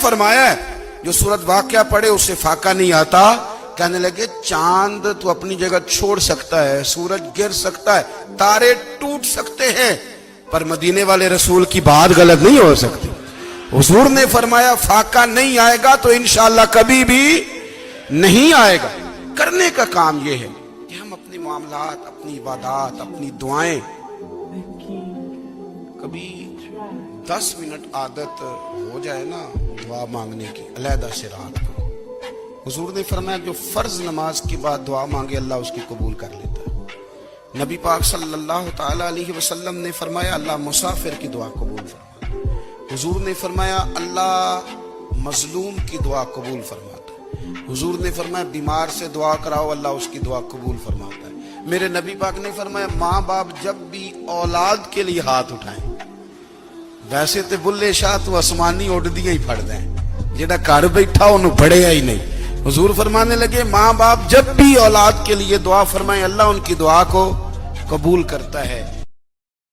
فرمایا ہے جو سورت واقعہ پڑھے اسے فاقہ نہیں آتا. کہنے لگے چاند تو اپنی جگہ چھوڑ سکتا ہے, سورج گر سکتا ہے, تارے ٹوٹ سکتے ہیں, پر مدینے والے رسول کی بات غلط نہیں ہو سکتی. حضور نے فرمایا فاقہ نہیں آئے گا تو انشاءاللہ کبھی بھی نہیں آئے گا. کرنے کا کام یہ ہے کہ ہم اپنے معاملات, اپنی عبادات, اپنی دعائیں کبھی 10 منٹ عادت ہو جائے نا دعا مانگنے کی, علیحدہ سے رات کو. حضور نے فرمایا جو فرض نماز کے بعد دعا مانگے اللہ اس کی قبول کر لیتا ہے. نبی پاک صلی اللہ تعالی علیہ وسلم نے فرمایا اللہ مسافر کی دعا قبول فرماتا ہے. حضور نے فرمایا اللہ مظلوم کی دعا قبول فرماتا ہے. حضور نے فرمایا بیمار سے دعا کراؤ اللہ اس کی دعا قبول فرماتا ہے. میرے نبی پاک نے فرمایا ماں باپ جب بھی اولاد کے لیے ہاتھ اٹھائیں, ویسے تے بلے شاہ تو آسمانی اڈدیاں ہی پھڑ دیں, جیڑا گھر بیٹھا انہوں پڑھیا ہی نہیں. حضور فرمانے لگے ماں باپ جب بھی اولاد کے لیے دعا فرمائیں اللہ ان کی دعا کو قبول کرتا ہے.